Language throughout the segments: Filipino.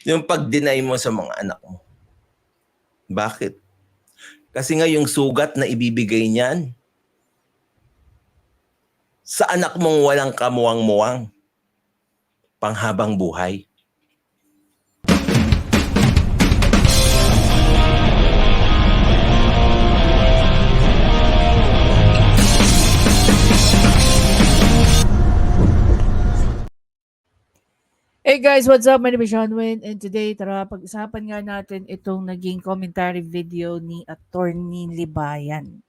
Yung pag-deny mo sa mga anak mo. Bakit? Kasi nga yung sugat na ibibigay niyan sa anak mong walang kamuwang-muwang panghabang buhay. Hey guys, what's up? My name is Sean Wayne and today tara pag-usapan nga natin itong naging commentary video ni Attorney Libayan.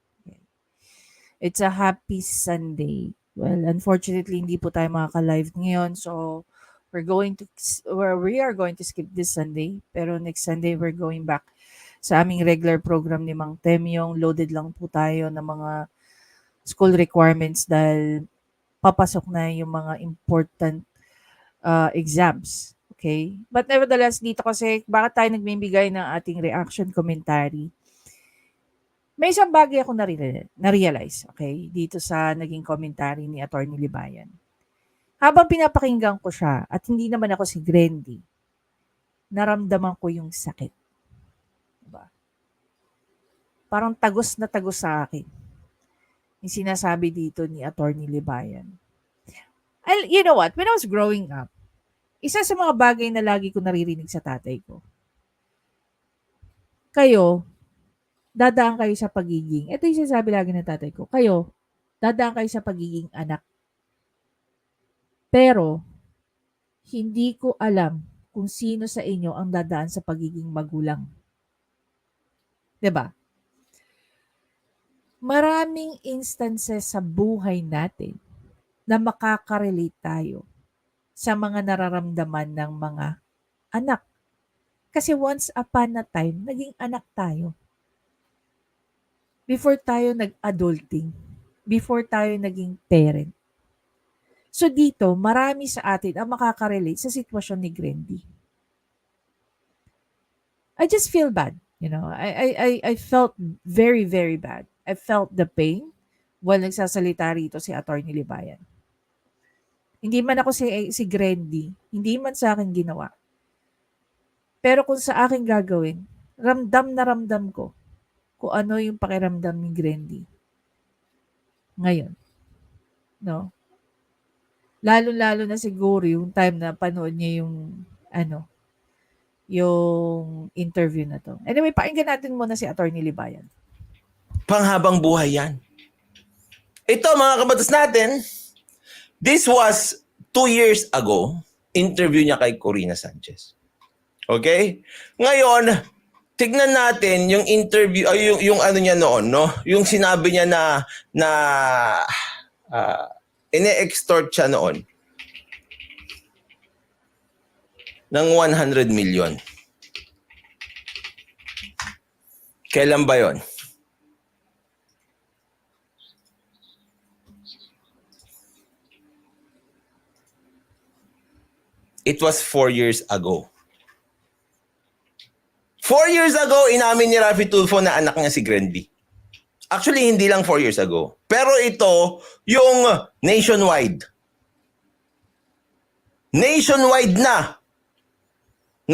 It's a happy Sunday. Well, unfortunately hindi po tayo makaka-live ngayon, so we are going to skip this Sunday, pero next Sunday we're going back sa aming regular program ni Mang Temyong. Loaded lang po tayo ng mga school requirements dahil papasok na yung mga important exams. Okay? But nevertheless, dito kasi, bakit tayo nagbibigay ng ating reaction commentary? May isang bagay ako na-realize, okay, dito sa naging commentary ni Attorney Libayan. Habang pinapakinggan ko siya, at hindi naman ako si Grendy, naramdaman ko yung sakit. Diba? Parang tagos na tagos sa akin yung sinasabi dito ni Attorney Libayan. You know what? When I was growing up, isa sa mga bagay na lagi ko naririnig sa tatay ko, kayo, dadaan kayo sa pagiging, ito yung sinasabi lagi ng tatay ko, kayo, dadaan kayo sa pagiging anak. Pero, hindi ko alam kung sino sa inyo ang dadaan sa pagiging magulang. 'Di ba? Maraming instances sa buhay natin na makaka-relate tayo sa mga nararamdaman ng mga anak. Kasi once upon a time, naging anak tayo. Before tayo nag-adulting. Before tayo naging parent. So dito, marami sa atin ang makaka-relate sa sitwasyon ni Grendy. I just feel bad. You know, I felt very, very bad. I felt the pain while nagsasalita rito si Attorney Libayan. Hindi man ako si Grendy, hindi man sa akin ginawa. Pero kung sa akin gagawin, ramdam na ramdam ko kung ano yung pakiramdam ni Grendy. Ngayon. No? Lalo-lalo na siguro yung time na panood niya yung interview na to. Anyway, pakinggan natin muna si Attorney Libayan. Panghabang buhay yan. Ito mga kabatas natin, this was 2 years ago, interview niya kay Corina Sanchez. Okay? Ngayon, tignan natin yung interview, yung ano niya noon, no? Yung sinabi niya na ine-extort siya noon ng 100 million. Kailan ba yon? It was 4 years ago. 4 years ago, inamin ni Raffy Tulfo na anak niya si Grendy. Actually, hindi lang 4 years ago. Pero ito, yung nationwide. Nationwide na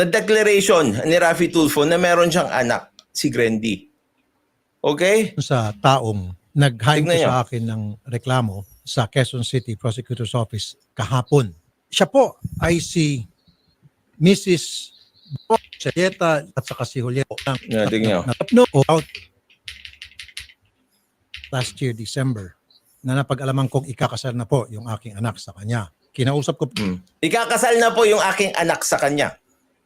declaration ni Raffy Tulfo na meron siyang anak, si Grendy. Okay? Sa taong nag-hire Tignan niyo. sa akin ng reklamo sa Quezon City Prosecutor's Office kahapon. Siya po ay si Mrs. Sayeta at saka si Julio. Yeah, tignan niyo. No, out last year, December, na napag-alaman kong ikakasal na po yung aking anak sa kanya. Kinausap ko Ikakasal na po yung aking anak sa kanya.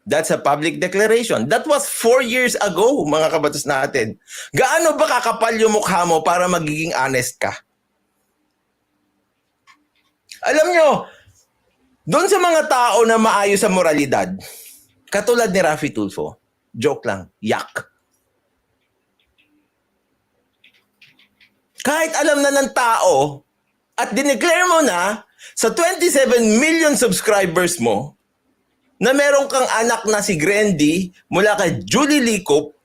That's a public declaration. That was 4 years ago, mga kabatas natin. Gaano ba kakapal yung mukha mo para magiging honest ka? Alam nyo, doon sa mga tao na maayos sa moralidad, katulad ni Raffy Tulfo, joke lang, yak. Kahit alam na ng tao at dineclare mo na sa 27 million subscribers mo na meron kang anak na si Grendy mula kay Julie Licop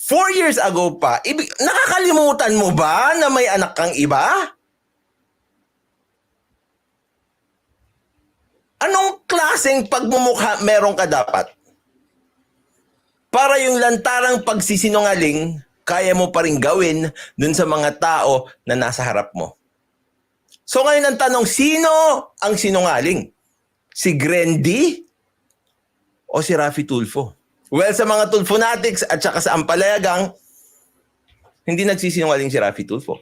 4 years ago pa, nakakalimutan mo ba na may anak kang iba? Anong klaseng pagmumukha meron ka dapat? para yung lantarang pagsisinungaling, kaya mo pa rin gawin dun sa mga tao na nasa harap mo. So ngayon ang tanong, sino ang sinungaling? Si Grendy o si Raffy Tulfo? Well, sa mga Tulfonatics at saka sa Ampalayagang, hindi nagsisinungaling si Raffy Tulfo.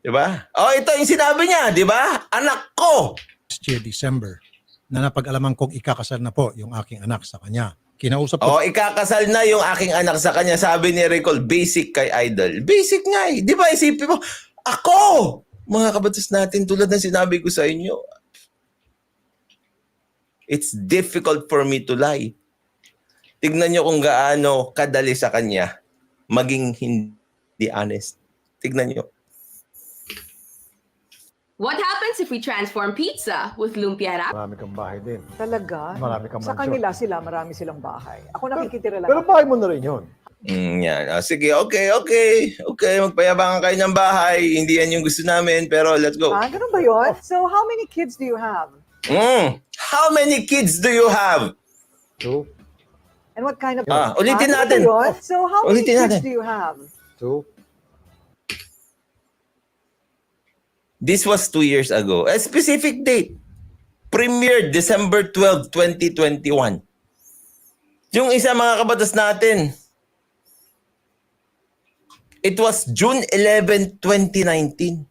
Diba? Oh, ito yung sinabi niya, diba? Anak ko! Last year, December, na napag-alaman kong ikakasal na po yung aking anak sa kanya. Kinausap ko, Oh, ikakasal na yung aking anak sa kanya. Sabi ni Recall, basic kay Idol. Basic nga eh. Di ba isipin mo, ako! Mga kabatas natin, tulad ng sinabi ko sa inyo, it's difficult for me to lie. Tignan nyo kung gaano kadali sa kanya maging hindi honest. Tignan nyo. What happens if we transform pizza with lumpia wrap? Marami kang bahay din. Talaga? Marami kang Sa mansyon. kanila marami silang bahay. Ako nakikitira lang. Pero bahay mo na rin yun. Yan. Sige, okay. Magpayabangan kayo ng bahay. Hindi yan yung gusto namin, pero let's go. Ah, ganun ba yun? So, how many kids do you have? How many kids do you have? 2, And what kind of... Ulitin ganun natin. ba yun? So, how many Ulitin kids natin. do you have? 2. This was 2 years ago. A specific date. Premiered December 12, 2021. Yung isa mga kabatas natin, it was June 11, 2019.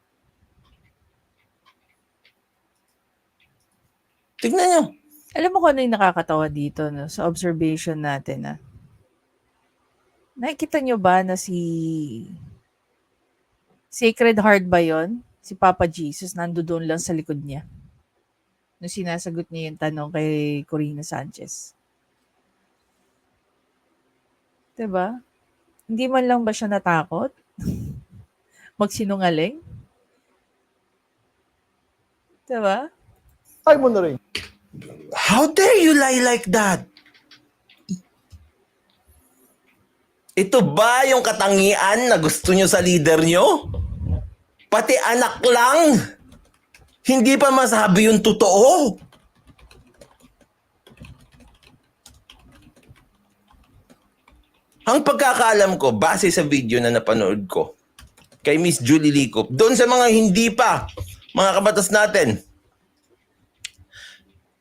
Tignan nyo. Alam mo kung ano yung nakakatawa dito no, sa observation natin na nakikita nyo ba na si Sacred Heart ba yun? Si Papa Jesus nandoon lang sa likod niya. Nung sinasagot niya yung tanong kay Corina Sanchez. Diba? Hindi man lang ba siya natakot? Magsinungaling? Diba? Bahay mo na rin. How dare you lie like that? Ito ba yung katangian na gusto nyo sa leader nyo? Pati anak lang. Hindi pa masabi yung totoo. Ang pagkakaalam ko, base sa video na napanood ko, kay Miss Julie Licop, doon sa mga hindi pa, mga kabatas natin,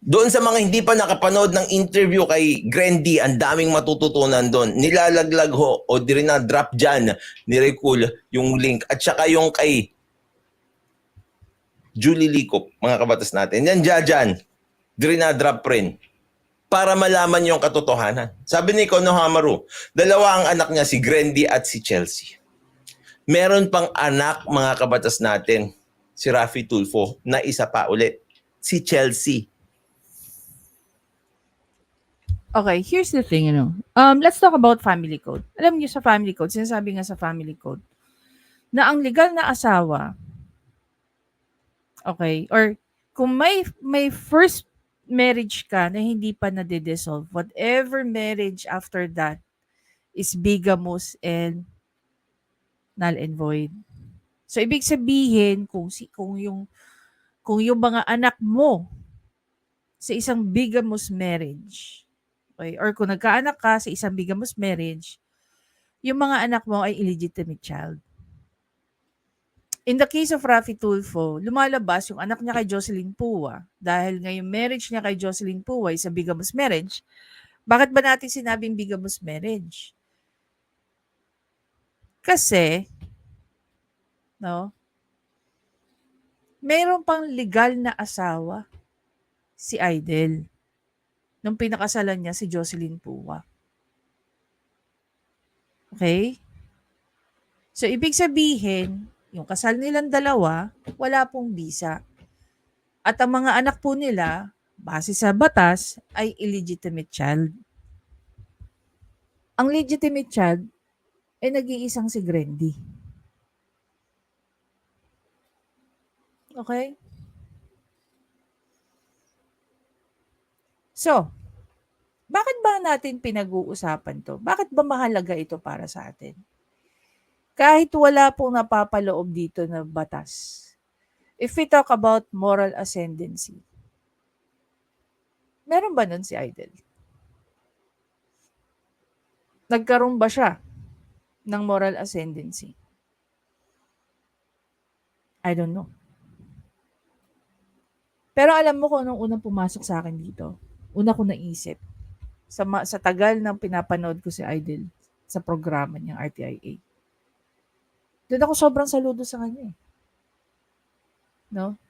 doon sa mga hindi pa nakapanood ng interview kay Grendy, ang daming matututunan doon. Nilalaglag ho, o di rin na-drop dyan ni Recul yung link. At saka yung kay Julie Licop, mga kabatas natin. Yan dyan. Di rin na-drop rin. Para malaman yung katotohanan. Sabi ni Konohamaru, dalawa ang anak niya, si Grendy at si Chelsea. Meron pang anak, mga kabatas natin, si Raffy Tulfo, na isa pa ulit, si Chelsea. Okay, here's the thing, let's talk about family code. Alam niyo sa family code, sinasabi nga sa family code, na ang legal na asawa, okay, or kung may first marriage ka na hindi pa nade-dissolve, whatever marriage after that is bigamous and null and void. So, ibig sabihin, kung yung mga anak mo sa isang bigamous marriage, okay, or kung nagkaanak ka sa isang bigamous marriage, yung mga anak mo ay illegitimate child. In the case of Raffy Tulfo, lumalabas yung anak niya kay Jocelyn Pua dahil nga yung marriage niya kay Jocelyn Pua is a bigamous marriage. Bakit ba natin sinabing bigamous marriage? Kasi, mayroon pang legal na asawa si Idol nung pinakasalan niya si Jocelyn Pua. Okay? So, ibig sabihin, yung kasal nilang dalawa, wala pong bisa. At ang mga anak po nila, base sa batas, ay illegitimate child. Ang legitimate child ay nag-iisang si Grendy. Okay? So, bakit ba natin pinag-uusapan to? Bakit ba mahalaga ito para sa atin? Kahit wala pong napapaloob dito na batas. If we talk about moral ascendancy, meron ba nun si Idol? Nagkaroon ba siya ng moral ascendancy? I don't know. Pero alam mo kung anong unang pumasok sa akin dito? Una ko naisip, sa tagal ng pinapanood ko si Idol sa programa niyang RTIA. Doon ako sobrang saludo sa kanya. No?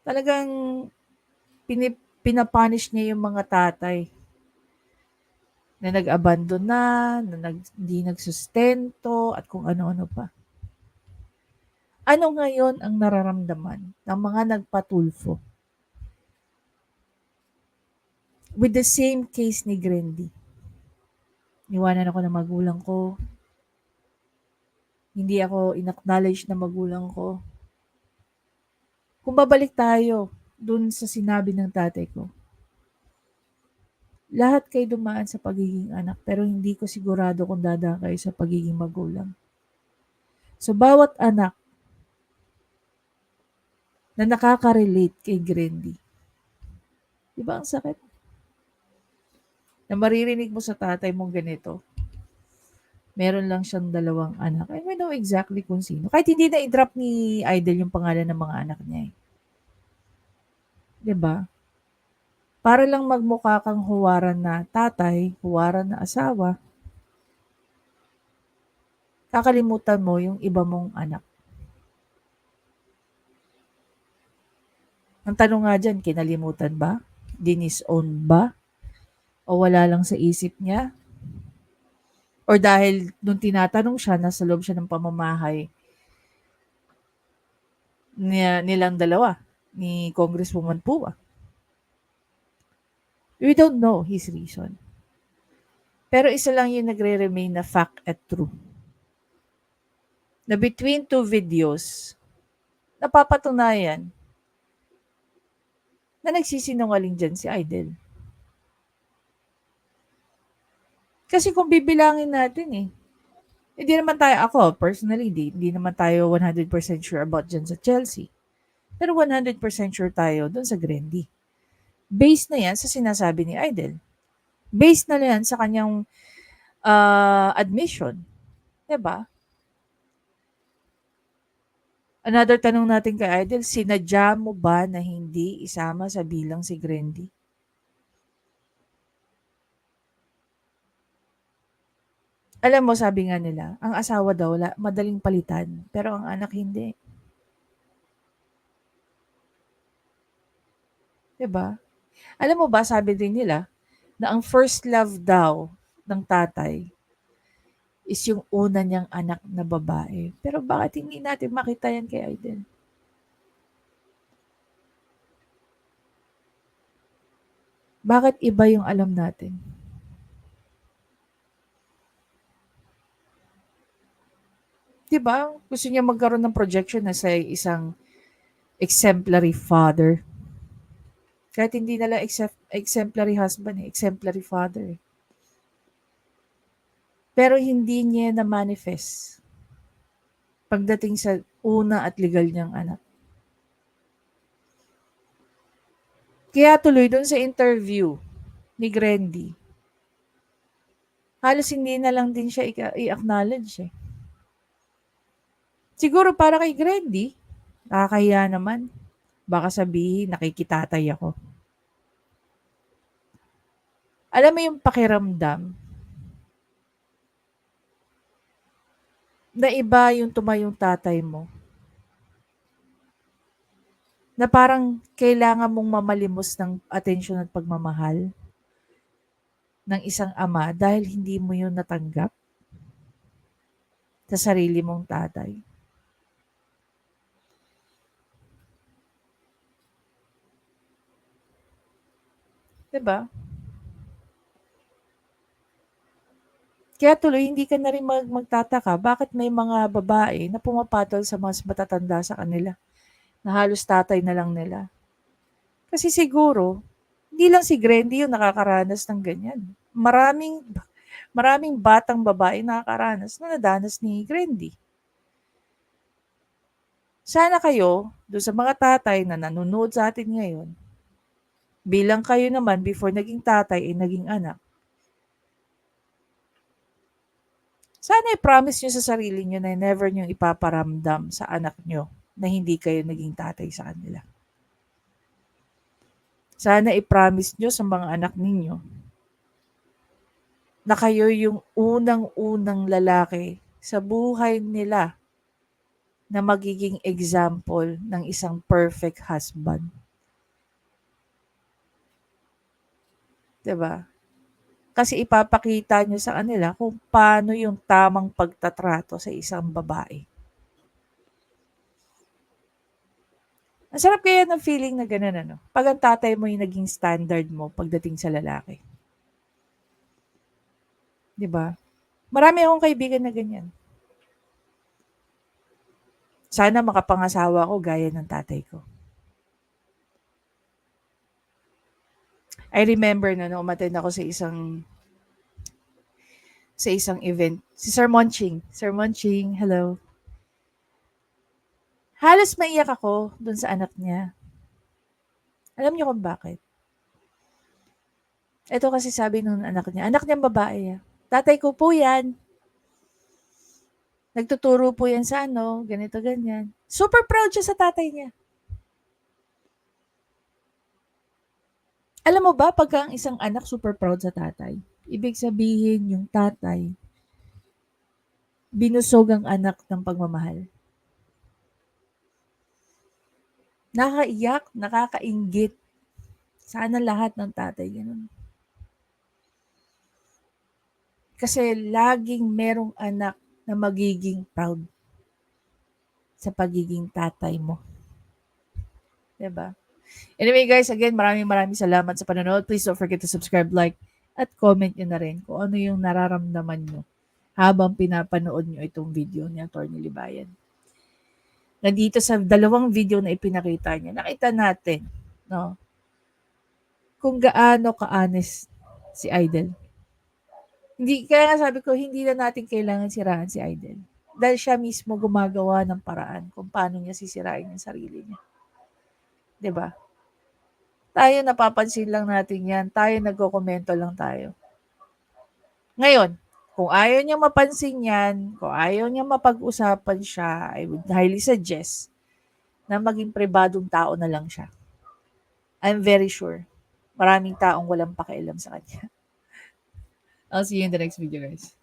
Talagang pinapunish niya yung mga tatay na nag-abandon na hindi nagsustento, at kung ano-ano pa. Ano ngayon ang nararamdaman ng mga nagpatulfo? With the same case ni Grendy. Niwanan ako ng magulang ko. Hindi ako in-acknowledge ng magulang ko. Kung babalik tayo dun sa sinabi ng tatay ko, lahat kayo dumaan sa pagiging anak, pero hindi ko sigurado kung dadaan kayo sa pagiging magulang. So, bawat anak na nakaka-relate kay Grendy, di ba ang sakit? Na maririnig mo sa tatay mong ganito, meron lang siyang 2 anak. And we know exactly kung sino. Kahit hindi na i-drop ni Idol yung pangalan ng mga anak niya. Di ba? Para lang magmukha kang huwaran na tatay, huwaran na asawa, kakalimutan mo yung iba mong anak. Ang tanong nga dyan, kinalimutan ba? Dinisown ba? O wala lang sa isip niya? Or dahil nung tinatanong siya, nasa loob siya ng pamamahay nilang dalawa, ni Congresswoman Pua. We don't know his reason. Pero isa lang yung nagre-remain na fact at true. Na between 2 videos, napapatunayan na nagsisinungaling dyan si Idol. Kasi kung bibilangin natin hindi naman tayo, ako personally, hindi naman tayo 100% sure about dyan sa Chelsea. Pero 100% sure tayo dun sa Grendy. Based na yan sa sinasabi ni Idol. Based na yan sa kanyang admission. Diba? Another tanong natin kay Idol, sinadya mo ba na hindi isama sa bilang si Grendy? Alam mo, sabi nga nila, ang asawa daw madaling palitan, pero ang anak hindi. Diba? Alam mo ba, sabi din nila, na ang first love daw ng tatay is yung una niyang anak na babae. Pero bakit hindi natin makita yan kay Aiden? Bakit iba yung alam natin? Diba? Gusto niya magkaroon ng projection na sa isang exemplary father. Kahit hindi nila exemplary husband, exemplary father. Pero hindi niya na-manifest pagdating sa una at legal niyang anak. Kaya tuloy doon sa interview ni Grendy, halos hindi na lang din siya i-acknowledge. Siguro para kay Grendy, nakakahiya naman. Baka sabihin, nakikitatay ako. Alam mo yung pakiramdam na iba yung tumayong tatay mo. Na parang kailangan mong mamalimos ng atensyon at pagmamahal ng isang ama dahil hindi mo yun natanggap sa sarili mong tatay. Diba? Kaya tuloy, hindi ka na rin magtataka bakit may mga babae na pumapatol sa mas matatanda sa kanila na halos tatay na lang nila. Kasi siguro, hindi lang si Grendy yung nakakaranas ng ganyan. Maraming batang babae nakakaranas na nadanas ni Grendy. Sana kayo, doon sa mga tatay na nanonood sa atin ngayon, bilang kayo naman before naging tatay ay naging anak, Sana i-promise nyo sa sarili nyo na never nyo ipaparamdam sa anak nyo na hindi kayo naging tatay sa kanila. Sana i-promise nyo sa mga anak ninyo na kayo yung unang-unang lalaki sa buhay nila na magiging example ng isang perfect husband. 'Di ba? Kasi ipapakita nyo sa kanila kung paano yung tamang pagtatrato sa isang babae. Ang sarap kaya ng feeling na gano'n, ano? Pag ang tatay mo yung naging standard mo pagdating sa lalaki. 'Di ba? Marami akong kaibigan na ganyan. Sana makapangasawa ko gaya ng tatay ko. I remember na umattend ako sa isang event. Si Sir Monching. Sir Monching, hello. Halos maiyak ako dun sa anak niya. Alam niyo kung bakit? Ito kasi sabi nung anak niyang babae. Tatay ko po yan. Nagtuturo po yan sa ganito, ganyan. Super proud siya sa tatay niya. Alam mo ba, pagka ang isang anak super proud sa tatay, ibig sabihin yung tatay, binusog ang anak ng pagmamahal. Nakakaiyak, nakakainggit. Sana lahat ng tatay ganun. Kasi laging merong anak na magiging proud sa pagiging tatay mo. 'Di ba? Anyway guys, again, maraming salamat sa panonood. Please don't forget to subscribe, like, at comment nyo na rin kung ano yung nararamdaman nyo habang pinapanood nyo itong video ni Atty. Libayan. Nandito sa dalawang video na ipinakita niya, nakita natin, no, kung gaano ka-honest si Idol. Kaya nga sabi ko, hindi na natin kailangan sirahan si Idol. Dahil siya mismo gumagawa ng paraan kung paano niya sisirain yung sarili niya. 'Di ba? Tayo napapansin lang natin yan. Tayo nagko-komento lang tayo. Ngayon, kung ayaw niya mapansin yan, kung ayaw niya mapag-usapan siya, I would highly suggest na maging pribadong tao na lang siya. I'm very sure maraming taong walang pakialam sa kanya. I'll see you in the next video, guys.